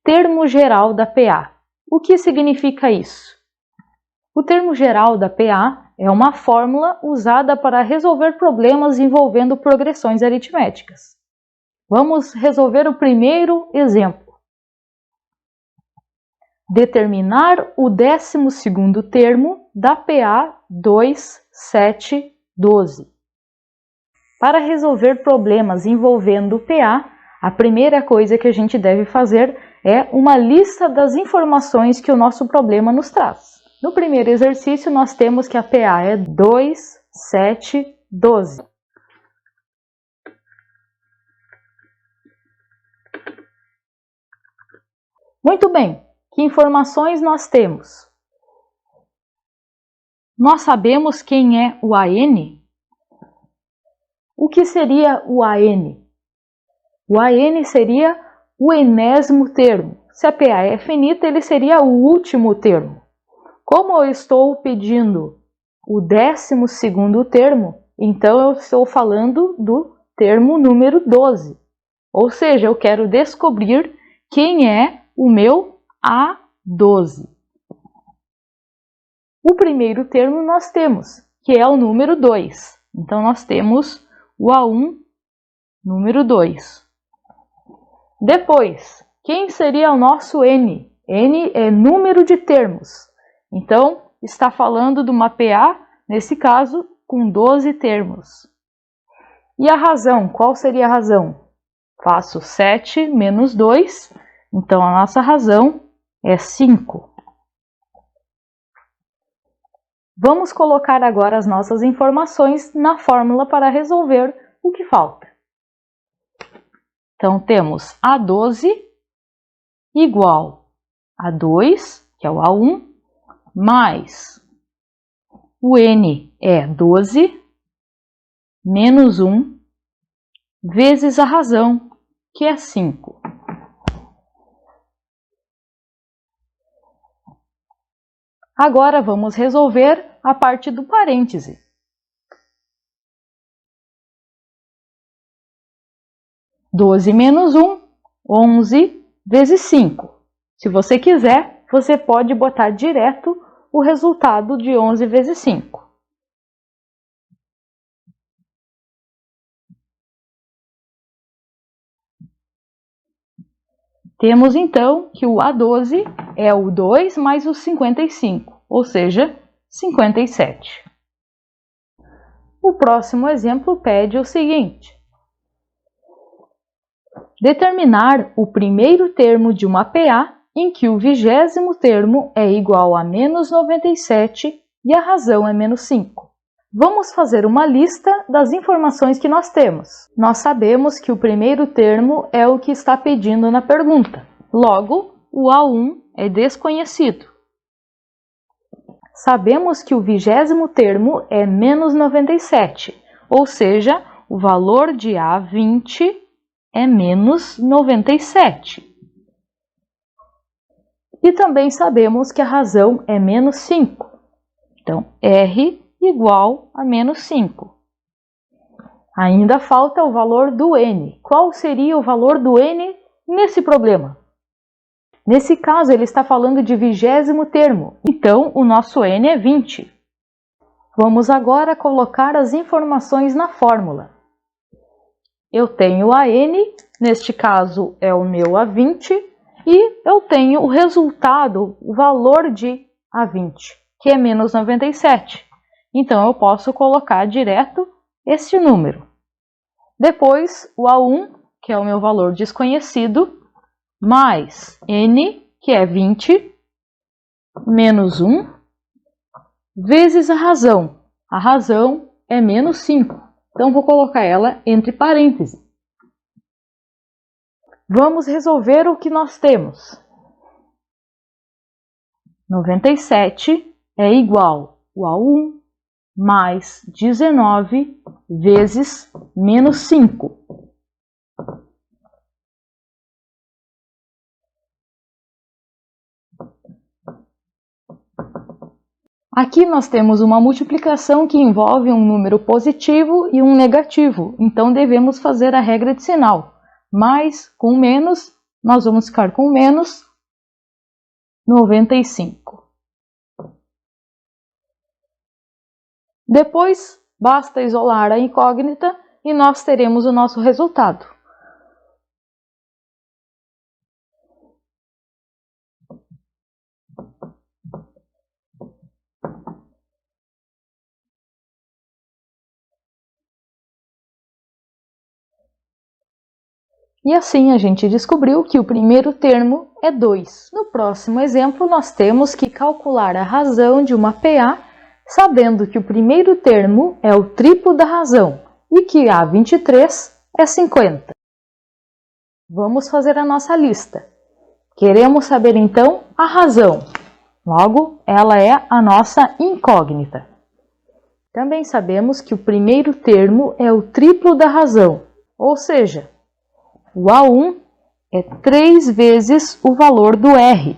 termo geral da PA. O que significa isso? O termo geral da PA é uma fórmula usada para resolver problemas envolvendo progressões aritméticas. Vamos resolver o primeiro exemplo. Determinar o 12º termo da PA 2, 7, 12. Para resolver problemas envolvendo PA, a primeira coisa que a gente deve fazer é uma lista das informações que o nosso problema nos traz. No primeiro exercício, nós temos que a PA é 2, 7, 12. Muito bem, que informações nós temos? Nós sabemos quem é o AN? O que seria o AN? O AN seria o enésimo termo. Se a PA é finita, ele seria o último termo. Como eu estou pedindo o 12º termo, então eu estou falando do termo número 12. Ou seja, eu quero descobrir quem é o meu A12. O primeiro termo nós temos, que é o número 2. Então, nós temos o A1, número 2. Depois, quem seria o nosso N? N é número de termos. Então, está falando de uma PA, nesse caso, com 12 termos. E a razão? Qual seria a razão? Faço 7 menos 2, então a nossa razão é 5. Vamos colocar agora as nossas informações na fórmula para resolver o que falta. Então, temos A12 igual a 2, que é o A1, mais o N é 12, menos 1, vezes a razão, que é 5. Agora vamos resolver a parte do parêntese. Doze menos 1, 11 vezes 5. Se você quiser, você pode botar direto o resultado de 11 vezes 5. Temos então que o A12 é o 2 mais o 55, ou seja, 57. O próximo exemplo pede o seguinte: determinar o primeiro termo de uma PA em que o 20º termo é igual a menos 97 e a razão é menos 5. Vamos fazer uma lista das informações que nós temos. Nós sabemos que o primeiro termo é o que está pedindo na pergunta. Logo, o A1 é desconhecido. Sabemos que o 20º termo é menos 97, ou seja, o valor de A20 é menos 97. E também sabemos que a razão é menos 5. Então, R igual a menos 5. Ainda falta o valor do N. Qual seria o valor do N nesse problema? Nesse caso, ele está falando de 20º termo. Então, o nosso N é 20. Vamos agora colocar as informações na fórmula. Eu tenho a N, neste caso é o meu A20, e eu tenho o resultado, o valor de A20, que é menos 97. Então, eu posso colocar direto este número. Depois, o A1, que é o meu valor desconhecido, mais N, que é 20, menos 1, vezes a razão. A razão é menos 5. Então, vou colocar ela entre parênteses. Vamos resolver o que nós temos. 97 é igual a 1 mais 19 vezes menos 5. Aqui nós temos uma multiplicação que envolve um número positivo e um negativo, então devemos fazer a regra de sinal. Mais com menos nós vamos ficar com menos 95. Depois, basta isolar a incógnita e nós teremos o nosso resultado. E assim a gente descobriu que o primeiro termo é 2. No próximo exemplo, nós temos que calcular a razão de uma PA, sabendo que o primeiro termo é o triplo da razão e que A23 é 50. Vamos fazer a nossa lista. Queremos saber então a razão. Logo, ela é a nossa incógnita. Também sabemos que o primeiro termo é o triplo da razão, ou seja, o A1 é 3 vezes o valor do R.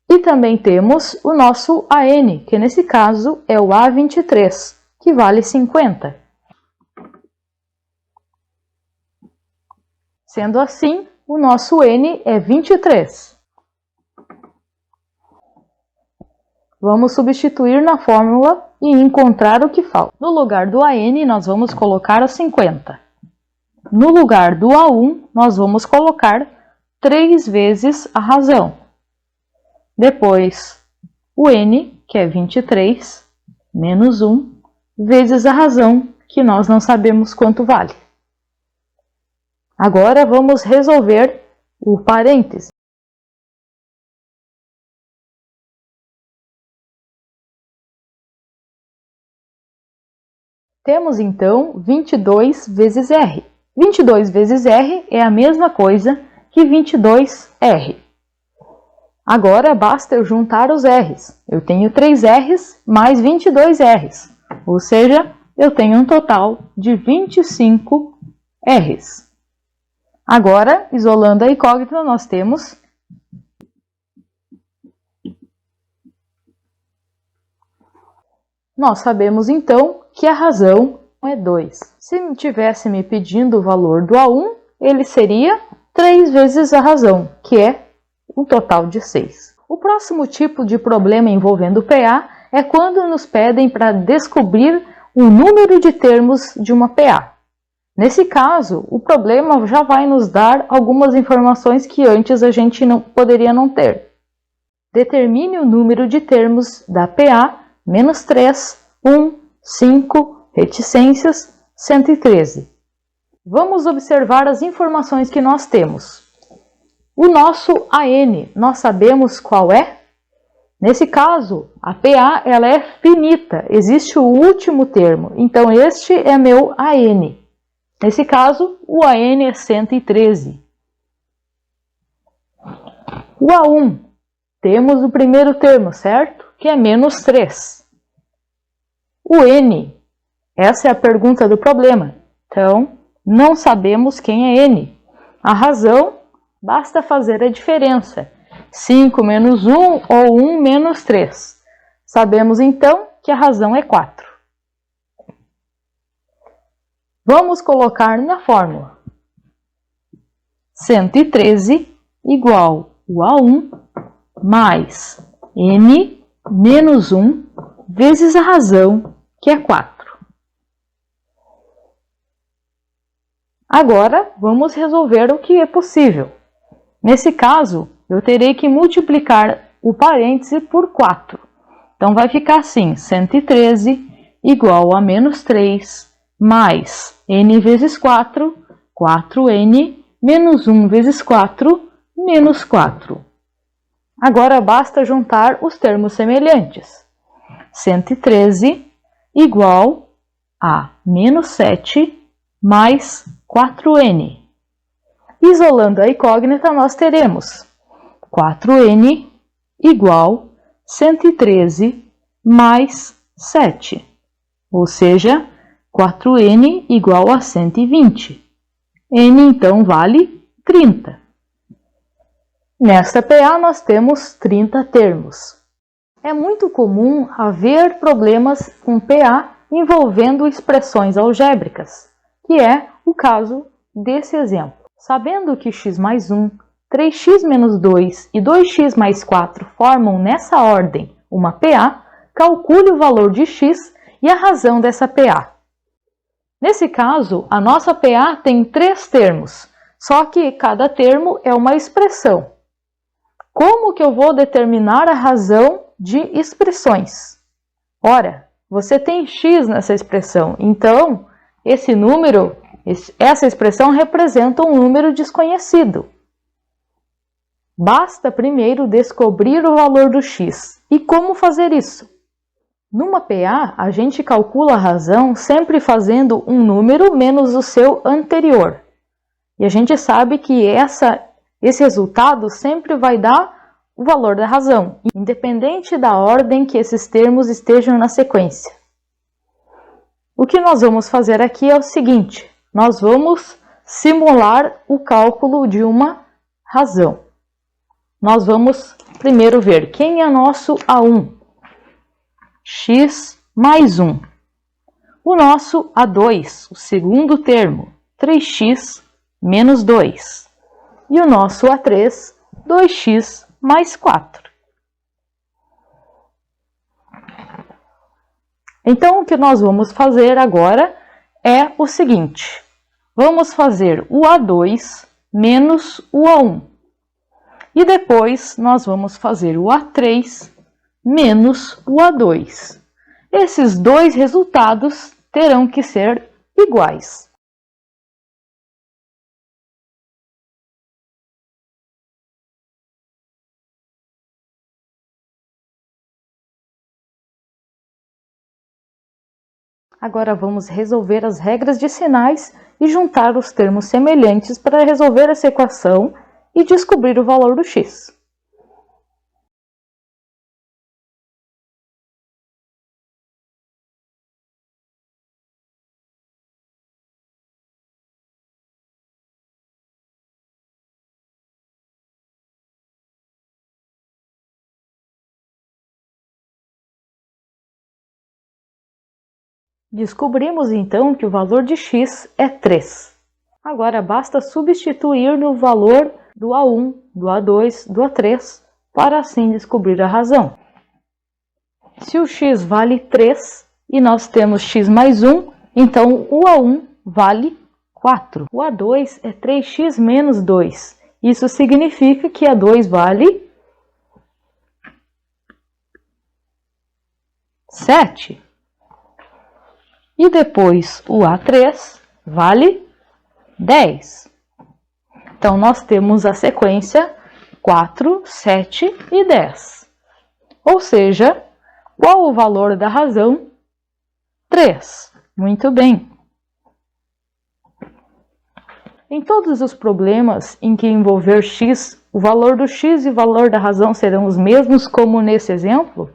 E também temos o nosso AN, que nesse caso é o A23, que vale 50. Sendo assim, o nosso N é 23. Vamos substituir na fórmula e encontrar o que falta. No lugar do AN, nós vamos colocar o 50. No lugar do A1, nós vamos colocar 3 vezes a razão. Depois, o N, que é 23, menos 1, vezes a razão, que nós não sabemos quanto vale. Agora, vamos resolver o parêntese. Temos, então, 22 vezes R. 22 vezes R é a mesma coisa que 22R. Agora, basta eu juntar os R's. Eu tenho 3 R's mais 22 R's. Ou seja, eu tenho um total de 25 R's. Agora, isolando a incógnita, nós temos nós sabemos, então, que a razão é 2. Se tivesse me pedindo o valor do A1, ele seria 3 vezes a razão, que é um total de 6. O próximo tipo de problema envolvendo PA é quando nos pedem para descobrir o número de termos de uma PA. Nesse caso, o problema já vai nos dar algumas informações que antes a gente poderia não ter. Determine o número de termos da PA menos 3, 1, 5, reticências, 113. Vamos observar as informações que nós temos. O nosso AN, nós sabemos qual é? Nesse caso, a PA ela é finita, existe o último termo, então este é meu AN. Nesse caso, o AN é 113. O A1, temos o primeiro termo, certo? Que é menos 3. O N, essa é a pergunta do problema. Então, não sabemos quem é N. A razão, basta fazer a diferença. 5 menos 1 ou 1 menos 3. Sabemos, então, que a razão é 4. Vamos colocar na fórmula. 113 igual o A1 mais N menos 1 vezes a razão, que é 4. Agora, vamos resolver o que é possível. Nesse caso, eu terei que multiplicar o parêntese por 4. Então, vai ficar assim, 113 igual a menos 3 mais N vezes 4, 4N, menos 1 vezes 4, menos 4. Agora, basta juntar os termos semelhantes. 113 igual a menos 7 mais 4N. Isolando a incógnita, nós teremos 4N igual 113 mais 7, ou seja, 4N igual a 120. N, então, vale 30. Nesta PA, nós temos 30 termos. É muito comum haver problemas com PA envolvendo expressões algébricas, que é o caso desse exemplo. Sabendo que x mais 1, 3x menos 2 e 2x mais 4 formam nessa ordem uma PA, calcule o valor de x e a razão dessa PA. Nesse caso, a nossa PA tem 3 termos, só que cada termo é uma expressão. Como que eu vou determinar a razão de expressões? Ora, você tem x nessa expressão, então esse número, essa expressão representa um número desconhecido. Basta primeiro descobrir o valor do x. E como fazer isso? Numa PA, a gente calcula a razão sempre fazendo um número menos o seu anterior. E a gente sabe que esse resultado sempre vai dar o valor da razão, independente da ordem que esses termos estejam na sequência. O que nós vamos fazer aqui é o seguinte: nós vamos simular o cálculo de uma razão. Nós vamos primeiro ver quem é nosso A1. X mais 1. O nosso A2, o segundo termo, 3x menos 2. E o nosso A3, 2x mais 4. Então, o que nós vamos fazer agora é o seguinte: vamos fazer o A2 menos o A1. E depois nós vamos fazer o A3 menos o A2. Esses dois resultados terão que ser iguais. Agora vamos resolver as regras de sinais e juntar os termos semelhantes para resolver essa equação e descobrir o valor do x. Descobrimos então que o valor de x é 3. Agora basta substituir no valor do A1, do A2, do A3, para assim descobrir a razão. Se o x vale 3 e nós temos x mais 1, então o A1 vale 4. O A2 é 3x menos 2. Isso significa que A2 vale 7. E depois o A3 vale 10. Então, nós temos a sequência 4, 7 e 10. Ou seja, qual o valor da razão? 3. Muito bem. Em todos os problemas em que envolver x, o valor do x e o valor da razão serão os mesmos como nesse exemplo?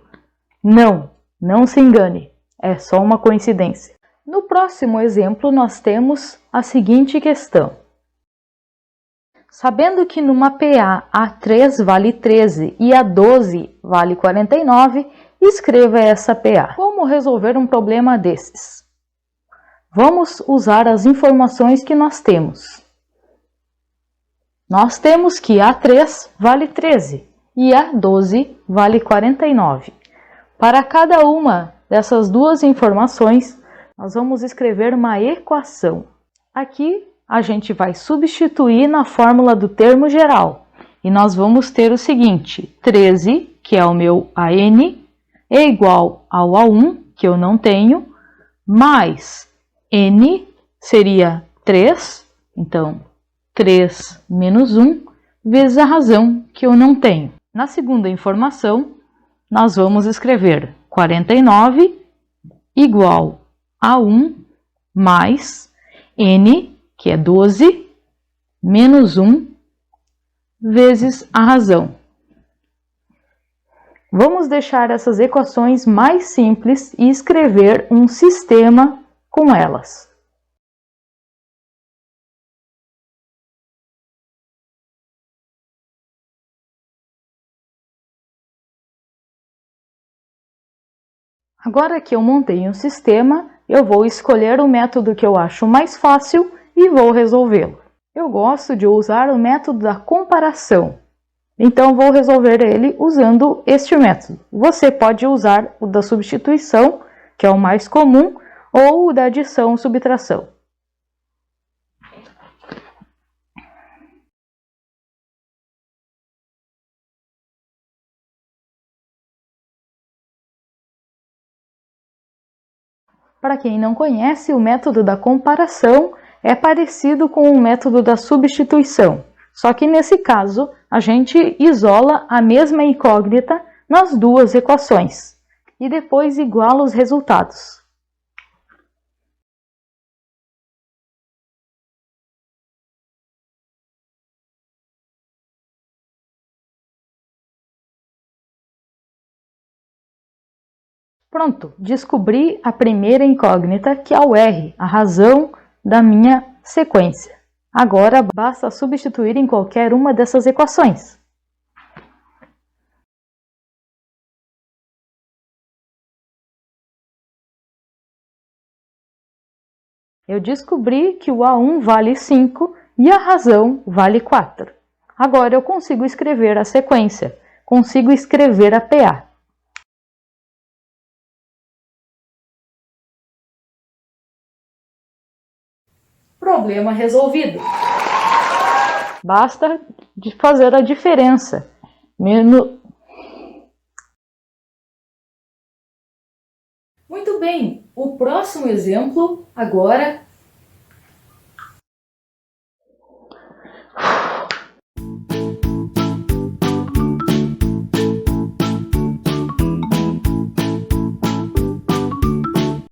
Não, não se engane, é só uma coincidência. No próximo exemplo, nós temos a seguinte questão. Sabendo que numa PA A3 vale 13 e A12 vale 49, escreva essa PA. Como resolver um problema desses? Vamos usar as informações que nós temos. Nós temos que A3 vale 13 e A12 vale 49. Para cada uma dessas duas informações, nós vamos escrever uma equação. Aqui a gente vai substituir na fórmula do termo geral. E nós vamos ter o seguinte: 13, que é o meu AN, é igual ao A1, que eu não tenho, mais N seria 3, então 3 menos 1, vezes a razão, que eu não tenho. Na segunda informação, nós vamos escrever 49 igual a 1 mais N, que é 12, menos 1, vezes a razão. Vamos deixar essas equações mais simples e escrever um sistema com elas. Agora que eu montei um sistema, eu vou escolher o método que eu acho mais fácil e vou resolvê-lo. Eu gosto de usar o método da comparação. Então, vou resolver ele usando este método. Você pode usar o da substituição, que é o mais comum, ou o da adição-subtração. Para quem não conhece, o método da comparação é parecido com o método da substituição. Só que nesse caso, a gente isola a mesma incógnita nas duas equações e depois iguala os resultados. Pronto, descobri a primeira incógnita, que é o R, a razão da minha sequência. Agora basta substituir em qualquer uma dessas equações. Eu descobri que o A1 vale 5 e a razão vale 4. Agora eu consigo escrever a sequência, consigo escrever a PA. Problema resolvido. Basta fazer a diferença. Muito bem, o próximo exemplo agora